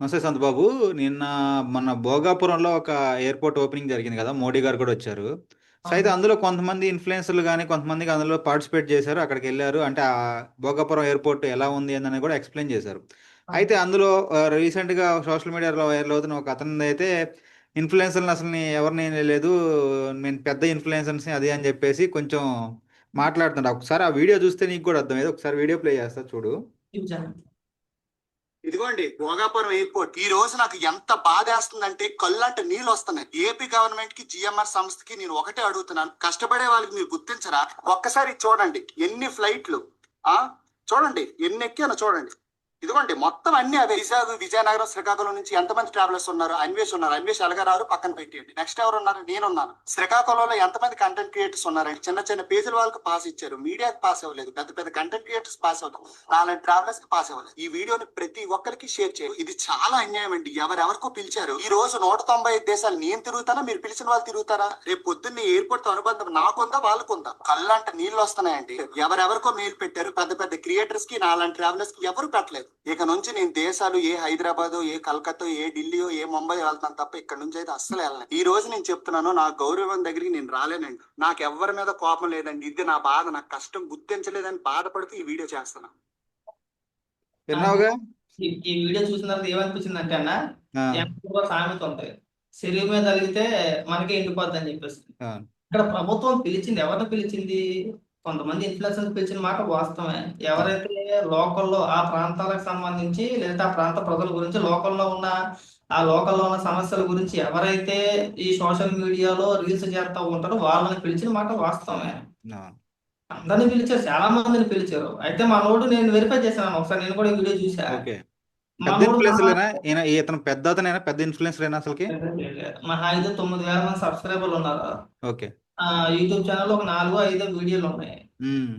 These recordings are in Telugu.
నమస్తే సంతబాబు. నిన్న మన భోగాపురంలో ఒక ఎయిర్‌పోర్ట్ ఓపెనింగ్ జరిగింది గదా! మోడీ గారు కూడా వచ్చారు. సో, అయితే అవును. అందులో కొంతమంది ఇన్‌ఫ్లుయెన్సర్‌లు గాని, కొంతమందికి అందులో పార్టిసిపేట్ చేశారు. అక్కడికెళ్లారు. అంటే భోగాపురం ఎయిర్‌పోర్ట్ ఎలా ఉంది ఏందని కూడా ఎక్స్‌ప్లెయిన్ చేశారు. అవును. అయితే అందులో రీసెంట్‌గా సోషల్ మీడియాలో వైరల్ అవుతున్న ఒక అతనిదైతే ఇన్‌ఫ్లుయెన్సర్‌లని అసలు ఎవరిని లేదు. నేను పెద్ద ఇన్‌ఫ్లుయెన్సర్స్‌ని అది అని చెప్పేసి కొంచెం మాట్లాడుతున్నాడు. ఒకసారి ఆ వీడియో చూస్తే నీకు కూడా అర్థమయ్యేది. ఒకసారి వీడియో ప్లే చేస్తా చూడు. చూపించాను. ఇదిగోండి భోగాపురం ఎయిర్పోర్ట్. ఈ రోజు నాకు ఎంత బాధేస్తుందంటే కళ్ళంట నీళ్ళు వస్తున్నాయి. ఏపీ గవర్నమెంట్ కి జిఎంఆర్ సంస్థకి నేను ఒకటే అడుగుతున్నాను, కష్టపడే వాళ్ళకి మీరు గుర్తించరా? ఒక్కసారి చూడండి ఎన్ని ఫ్లైట్లు. ఆ చూడండి ఎన్ని ఎక్కానో చూడండి. ఇదిగోండి మొత్తం అన్ని అవే. విజాగ్, విజయనగరం, శ్రీకాకుళం నుంచి ఎంతమంది ట్రావెలర్స్ ఉన్నారు? అన్వేష్ ఉన్నారు. అన్వేష్ ఎలగారారు పక్కన పెట్టేయండి. నెక్స్ట్ ఎవరు ఉన్నారు? నేనున్నాను. శ్రీకాకుళంలో ఎంతమంది కంటెంట్ క్రియేటర్స్ ఉన్నారండి? చిన్న చిన్న పేజీల వాళ్ళకి పాస్ ఇచ్చారు, మీడియాకి పాస్ అవ్వలేదు. పెద్ద పెద్ద కంటెంట్ క్రియేటర్స్ పాస్ అవ్వలేదు. నాలాంటి ట్రావెలర్స్ కి పాస్ అవ్వలేదు. ఈ వీడియోని ప్రతి ఒక్కరికి షేర్ చేయాలి. ఇది చాలా అన్యాయం అండి. ఎవరెవరికో పిలిచారు. ఈ రోజు 195 దేశాలు నేను తిరుగుతానా, మీరు పిలిచిన వాళ్ళు తిరుగుతారా? రేపు పొద్దున్న ఎయిర్పోర్ట్ తో అనుబంధం నాకుందా వాళ్ళకుందా? కళ్ళంట నీళ్ళు వస్తున్నాయండి. ఎవరెవరికో మెయిల్ పెట్టారు. పెద్ద పెద్ద క్రియేటర్స్ కి, నాలాంటి ట్రావెలర్స్ కి ఎవరు పెట్టలేదు. ఇక నుంచి నేను దేశాలు ఏ హైదరాబాద్, ఏ కలకత్తా, ఏ ఢిల్లీయో, ఏ ముంబై వెళ్తాను తప్ప ఇక్కడ నుంచి అయితే అస్సలు వెళ్ళను. ఈ రోజు నేను చెప్తున్నాను, నా గౌరవం దగ్గరికి నేను రాలేనండి. నాకు ఎవరి మీద కోపం లేదండి. ఇది నా బాధ. నాకు కష్టం గుర్తించలేదని బాధపడుతూ ఈ వీడియో చేస్తున్నాను. నాకు విన్నావుగా? ఈ వీడియో చూసిన తర్వాత ఏమనిపించిందంటే అన్న, ఆ! వెనకలో సామెత ఉంది. శరీరం మీద తగిలితే మనకే ఎండిపోద్ది అని చెప్పేసి. ఆ! ఇక్కడ ప్రభుత్వం పిలిచింది, ఎవరిని పిలిచింది? కొంతమంది ఇన్ఫ్లుయెన్సర్స్ పిలిచిన మాట వాస్తవమే. ఆ! ఎవరైతే లోకల్లో ఆ ప్రాంతాలకు సంబంధించి, లేదంటే ఆ ప్రాంత ప్రజల గురించి, లోకల్లో ఉన్న సమస్యల గురించి ఎవరైతే ఈ సోషల్ మీడియాలో రీల్స్ చేస్తా ఉంటారో వాళ్ళని పిలిచిన మాట వాస్తవమే. ఆ! అందరిని పిలిచారు, చాలా మందిని పిలిచారు. అయితే మనోడు, నేను వెరిఫై చేశాను ఒకసారి, నేను కూడా ఈ వీడియో చూసా. ఓకే. పెద్ద మనోడు మహా ఇన్‌ఫ్లుయెన్సర్‌లేనా? ఇతను పెద్ద అతనేనా? పెద్ద ఇన్‌ఫ్లుయెన్సరేనా అసలకి? మహా అయితే 9,000 మంది సబ్స్క్రైబర్లు ఉన్నారు. ఓకే. యూట్యూబ్ ఛానల్ ఒక 4, 5 వీడియోలు ఉన్నాయి. హ్మ్.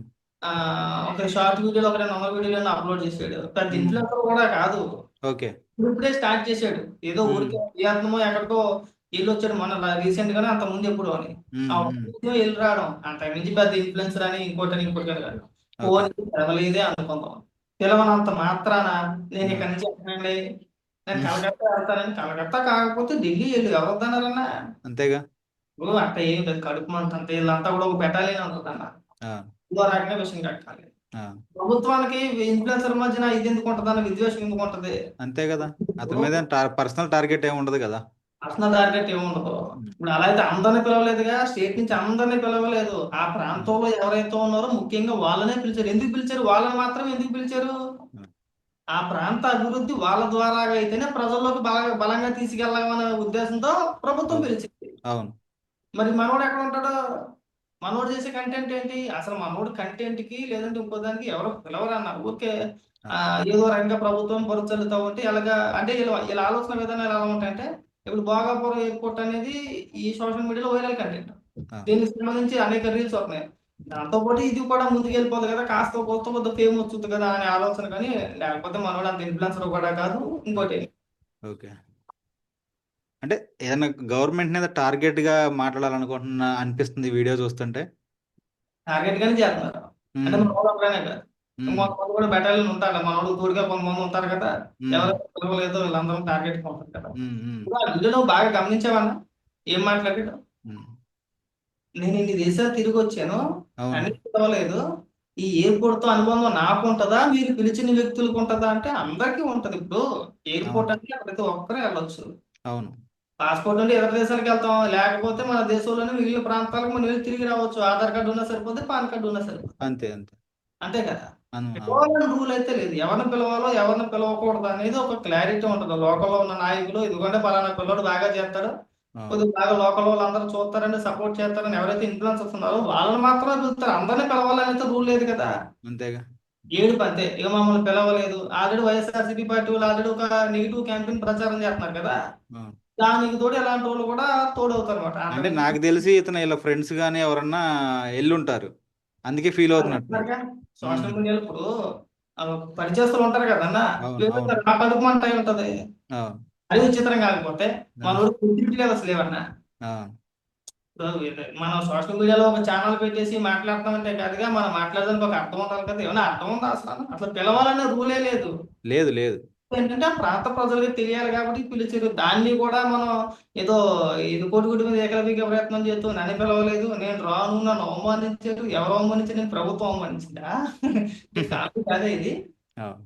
ఒక షార్ట్ వీడియోలో, ఒక 200 వీడియోలను అప్లోడ్ చేసాడు. పెద్ద హ్మ్. ఇన్ఫ్లుయెన్సర్ కూడా కాదు. ఓకే. ఇప్పుడే స్టార్ట్ చేశాడు. ఏదో హ్మ్. ఊరికే వియత్నమో ఎక్కడికో వెళ్ళొచ్చాడు మొన్న రీసెంట్ గానే, అంత ముందు ఎప్పుడు అని. హ్మ్. ఆ ఒక్క హ్మ్. వీడియో వెళ్ళి రావడం అంతకు మించి పెద్ద ఇన్ఫ్లుయెన్సర్ అని ఇంకోటి కాదు. ఓకే. పోనీ పిలవలేదే అనుకుందాం. పిలవనంత మాత్రాన నేను ఆ! ఇక్కడి నుంచి ఎక్కనండి, నేను హ్మ్. కలకత్తా వెళ్తానని, కలకత్తా కాకపోతే ఢిల్లీ వెళ్ళు, ఎవరు వద్దన్నారన్నా? అంతేగా. ఇప్పుడు అట్ట ఏం లేదు, కడుపు మంట అంతే. వీళ్ళంతా కూడా ఒక బెటాలియన్ ఉంటుందన్న. ఆ! ఇంకో రకంగా విషయం కట్టాలి. ఆ! ప్రభుత్వానికి ఇన్ఫ్లుయెన్సర్ మధ్యన ఇది ఎందుకు ఉంటుంది అన్న విద్వేషం ఎందుకు ఉంటది? అంతే గదా! అతని ఇప్పుడు మీద పర్సనల్ టార్గెట్ ఏమి ఉండదు గదా! పర్సనల్ టార్గెట్ ఏముండదు. హ్మ్. ఇప్పుడు అలా అయితే అందరిని పిలవలేదుగా, స్టేట్ నుంచి అందరిని పిలవలేదు. ఆ హ్మ్. ప్రాంతంలో ఎవరైతే ఉన్నారో ముఖ్యంగా వాళ్ళనే పిలిచారు. ఎందుకు పిలిచారు? వాళ్ళని మాత్రం ఎందుకు పిలిచారు? హ్మ్. ఆ ప్రాంత అభివృద్ధి వాళ్ళ ద్వారా అయితేనే ప్రజల్లోకి బలంగా తీసుకెళ్ళాలనే ఉద్దేశంతో ప్రభుత్వం అవును. పిలిచింది. అవును. మరి మనోడు ఎక్కడ ఉంటాడు? మనోడు చేసే కంటెంట్ ఏంటి? అసలు మనోడు కంటెంట్ కి, లేదంటే ఇంకో దానికి ఎవరు పిలవరన్న. ఊరికే ఆ! ఏదో రకంగా ప్రభుత్వం బురద ఉంటే ఎలాగా అంటే, వీళ్ళ ఆలోచన విధానాలు ఎలా ఉంటాయంటే, ఇప్పుడు భోగాపురం ఎయిర్పోర్ట్ అనేది ఈ సోషల్ మీడియాలో వైరల్ కంటెంట్. ఆ! దీనికి సంబంధించి అనేక రీల్స్ వస్తున్నాయి. దాంతో పాటు ఇది కూడా ముందుకెళ్ళిపోదు కదా! కాస్త కొత్త ఫేమ్ వచ్చుద్ది కదా అనే ఆలోచన కానీ, లేకపోతే మనోడు అంత ఇన్‌ఫ్లుయెన్సర్ కూడా కాదు. ఇంకోటి ఓకే. ఓకే. అంటే ఏదన్నా గవర్నమెంట్ మీద టార్గెట్‌గా మాట్లాడాలనుకుంటున్నా అనిపిస్తుంది ఈ వీడియో చూస్తుంటే. టార్గెట్ గానే చేస్తున్నారు. అంటే హ్మ్. మనోడు ఒక్కడనే కాదు. హ్మ్. ఇంకొంతమంది కూడా బెటాలియన్ ఉంటారు. మనోడికి తోడుగా కొంతమంది ఉంటారు కదా! హ్మ్. ఎవరైతే పిలవలేదో వీళ్ళందరూ టార్గెట్‌గా ఉంటారు కదా! హ్మ్. హ్మ్. ఇప్పుడు ఆ వీడియో నువ్వు బాగా గమనించావా? ఏం మాట్లాడాడు? హ్మ్. నేను ఇన్ని దేశాలు తిరిగొచ్చాను. అవును. అన్నిటికి పిలవలేదు. ఈ ఎయిర్‌పోర్ట్‌తో అనుబంధం నాకుంటదా? మీరు పిలిచిన వ్యక్తులకు ఉంటదా? అంటే అందరికీ ఉంటది. ఇప్పుడు ఎయిర్‌పోర్ట్ అవును. అంటే ప్రతి ఒక్కరు ఎళ్ళొచ్చు. అవును. పాస్‌పోర్ట్ ఉంటే ఇతర దేశాలకెళ్తాం. లేకపోతే మన దేశంలోనే మిగిలిన ప్రాంతాలకు మనం వెళ్లి తిరిగి రావచ్చు. ఆధార్ కార్డ్ ఉన్నా సరిపోద్ది. పాన్ కార్డ్ ఉన్నా సరిపోద్ది. అంతే. అంతే. అంతే కదా! అవును. పిలవాలని రూల్ అయితే లేదు. ఎవరిని పిలవాలో, ఎవరిని పిలవకూడదు అనేది ఒక క్లారిటీ ఉంటది. లోకల్‌లో ఉన్న నాయకులు, ఇదిగోండి పలానా పిల్లోడు బాగా చేస్తాడు, అవును. కొద్దిగా బాగా లోకల్ వాళ్ళందరూ చూస్తారని, సపోర్ట్ చేస్తారని ఎవరైతే ఇన్‌ఫ్లుయెన్సర్స్ ఉన్నారో వాళ్ళని మాత్రమే పిలుస్తారు. అందరిని పిలవాలనైతే రూల్ లేదు కదా! అంతేగా. ఏడుపు అంతే. ఇక మమ్మల్ని పిలవలేదు. ఆల్రెడీ వైఎస్ఆర్‌సీపీ పార్టీ వాళ్ళు ఆల్రెడీ ఒక నెగెటివ్ క్యాంపెయిన్ ప్రచారం చేస్తున్నారు కదా! అవును. దానికి తోడు ఇలాంటోళ్ళు కూడా తోడవుతారన్నమాట. అంటే అంతకు మించి నాకు తెలిసి ఇతను ఈళ్ళ ఫ్రెండ్స్ గాని ఎవరన్నా ఎళ్ళుంటారు. అందుకే ఫీల్ అవుతున్నట్టున్నాడు. ఉంటారుగా. హ్మ్. సోషల్ మీడియాలో ఇప్పుడు పరిచయస్తులు ఉంటారు కదన్నా! అవును. అవును. వీళ్ళందరూ నా కడుపు మంట అయి ఉంటది. అవును. అది విచిత్రం కాకపోతే, ఆ! మనోడు క్రెడిబిలిటీ లెవెల్స్ లేవన్నా. ఆ! ఇప్పుడు మనం సోషల్ మీడియాలో ఒక ఛానెల్ పెట్టేసి మాట్లాడుతున్నామంటే కాదుగా, మనం మాట్లాడడానికి ఒక అర్థం ఉండాలి కదా! ఏమన్నా అర్థం ఉందా అసల? అసలు పిలవాలనే రూలే లేదు. లేదు. లేదు. ఏంటంటే ఆ ప్రాంత ప్రజలకి తెలియాలి కాబట్టి పిలిచారు. దాన్ని కూడా మనం ఏదో ఇది కోడిగుడ్డు మీద ఏకలవ్య ప్రయత్నం చేస్తూ నన్ను పిలవలేదు, నేను రాను, నన్ను అవమానించారు. ఎవరు అవమానించారు? నేను ప్రభుత్వం అవమానించిందా? ఇది కాదు కాదే ఇది. అవును.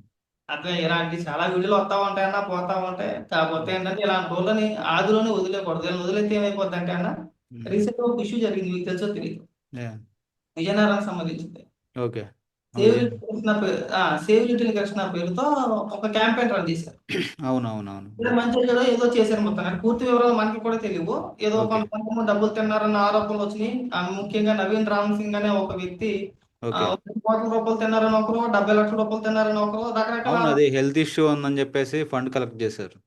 అదే ఇలాంటి చాలా వీడియోలు వస్తా ఉంటాయన్న, పోతా ఉంటాయి. కాకపోతే ఏంటంటే ఇలాంటి వాళ్ళని ఆదిలోనే వదిలేయకూడదు. వీళ్ళని వదిలేస్తే ఏమైపోద్ది అంటే అన్న, ఉమ్. రీసెంట్ ఒక ఇష్యూ జరిగింది, మీకు తెలుసో తెలియదు. Yeah. విజయనగరానికి సంబంధించింది. ఓకే. సేవ్ లిటిల్ కృష్ణ పేరు, సేవ్ లిటిల్ కృష్ణ పేరుతో ఒక క్యాంపెయిన్ రన్ చేశారు. అవునవునవును. ఏదో మంచి చెడో ఏదో చేశారు మొత్తం. కానీ పూర్తి వివరాలు మనకి కూడా తెలియవు. ఏదో ఓకే. కొంతమంది డబ్బులు తిన్నారన్న ఆరోపణలు వచ్చినాయి. ముఖ్యంగా నవీన్ రామ్ సింగ్ అనే ఒక వ్యక్తి ఓకే. 1 కోట్ల రూపాయలు తిన్నారని ఒకరు, 70 లక్షల రూపాయలు తిన్నారని ఒకరు, రకరకాల అవును, అది హెల్త్ ఇష్యూ ఉందని చెప్పేసి ఫండ్ కలెక్ట్ చేశారు.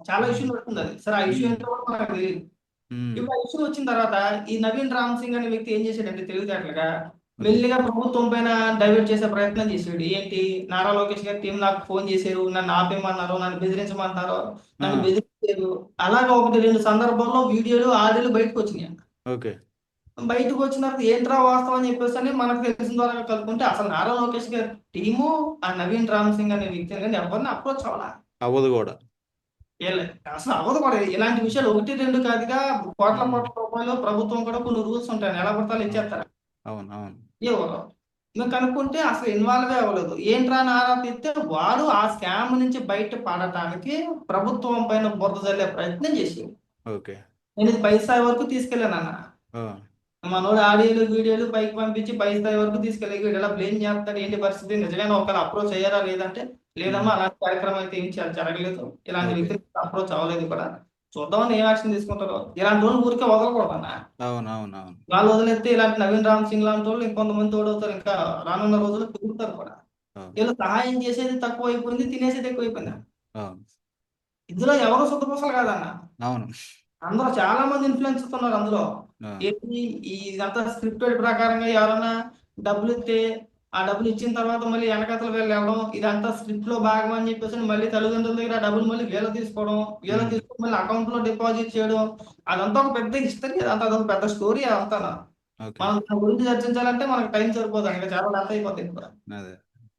చాలా ఉమ్. ఇష్యూ నడుస్తుంది అది. సరే ఆ ఇష్యూ ఉమ్. ఏంటో కూడా మనకు తెలియదు. ఉమ్. ఇప్పుడు ఆ ఇష్యూ వచ్చిన తర్వాత ఈ నవీన్ రామ్ సింగ్ అనే వ్యక్తి ఏం చేశాడంటే తెలివితేటలుగా ఓకే. మెల్లిగా ప్రభుత్వం పైన డైవర్ట్ చేసే ప్రయత్నం చేశాడు. ఏంటి, నారా లోకేష్ గారి టీం నాకు ఫోన్ చేశారు, నన్ను ఆపేయమన్నారు, నన్ను బెదిరించమంటారు, ఆ, నన్ను బెదిరించారు. అలాగా 1, 2 సందర్భాల్లో వీడియోలు ఆడియోలు బయటకు వచ్చినాయి. ఓకే. బయటకు వచ్చిన తర్వాత ఏంట్రా వాస్తవం అని చెప్పేసి అని మనకు తెలిసిన ద్వారా కలుపుకుంటే అసలు నారా లోకేష్ గారి టీము ఆ నవీన్ రామ్ సింగ్ అనే వ్యక్తిని కానీ ఎవరిని అప్రోచ్ అవ్వాలా. అవ్వదు కూడా. అసలు అవ్వదు కూడా. ఇలాంటి విషయాలు 1, 2 కాదుగా, కోట్ల ఉమ్. కోట్ల రూపాయలు ప్రభుత్వం కూడా కొన్ని రూల్స్ ఉంటాయి. ఎలా పడతాలో ఇచ్చేస్తారు. అవును, అవును. ఎవరు నువ్వు కనుక్కుంటే అసలు ఇన్వాల్వ్ అవ్వలేదు. ఏంట్రా అని ఆరా తీస్తే వాడు ఆ స్కామ్ నుంచి బయట పడటానికి ప్రభుత్వం పైన బురద జల్లే ప్రయత్నం చేసి ఓకే. నేను ఇది పై స్థాయి వరకు తీసుకెళ్ళానన్న. ఆ, మనోడు ఆడియోలు వీడియోలు పైకి పంపించి పై స్థాయి వరకు తీసుకెళ్ళి వీడు ఎలా బ్లేమ్ చేస్తాడు, ఏంటి పరిస్థితి, నిజంగానే ఒకవేళ అప్రోచ్ అయ్యారా లేదంటే, లేదమ్మా ఉమ్. అలాంటి కార్యక్రమం అయితే ఏం జరగలేదు, ఇలాంటి ఓకే. వ్యక్తులు అప్రోచ్ అవ్వలేదు కూడా, చూద్దామని ఏం యాక్షన్ తీసుకుంటారో. ఇలాంటి రోజులు ఊరికే వదలకూడదు అన్న. అవును, అవును, అవును. వాళ్ళు వదిలేస్తే ఇలాంటి నవీన్ రామ్ సింగ్ లాంటి వాళ్ళు ఇంకొంతమంది తోడవుతారు. ఇంకా రానున్న రోజుల్లో పెరుగుతారు కూడా. అవును, వీళ్ళు సహాయం చేసేది తక్కువ అయిపోయింది, తినేసేది ఎక్కువ అయిపోయింది. అవును, ఇందులో ఎవరు శుద్ధపూసలు కాదన్న. అవును. అందరూ చాలా మంది ఇన్ఫ్లుయెన్స్ ఉన్నారు అందులో. ఆ, ఏంటి, ఇదంతా స్క్రిప్టెడ్ ప్రకారంగా ఎవరైనా డబ్బులు ఇస్తే ఆ డబ్బులు ఇచ్చిన తర్వాత మళ్ళీ వెనకతలు వీళ్ళు వెళ్ళడం, ఇదంతా స్క్రిప్ట్ లో భాగం అని చెప్పేసి మళ్ళీ తల్లిదండ్రుల దగ్గర ఆ డబ్బులు మళ్ళీ వీళ్ళు తీసుకోవడం, వీళ్ళు ఉమ్. తీసుకొని మళ్ళీ అకౌంట్ లో డిపాజిట్ చేయడం, అదంతా ఒక పెద్ద హిస్టరీ, అదొక పెద్ద స్టోరీ అదంతా. ఓకే. మనం దాని గురించి చర్చించాలంటే మనకు టైం సరిపోదు, ఇంకా చాలా లెంత్ అయిపోతుంది. అదే.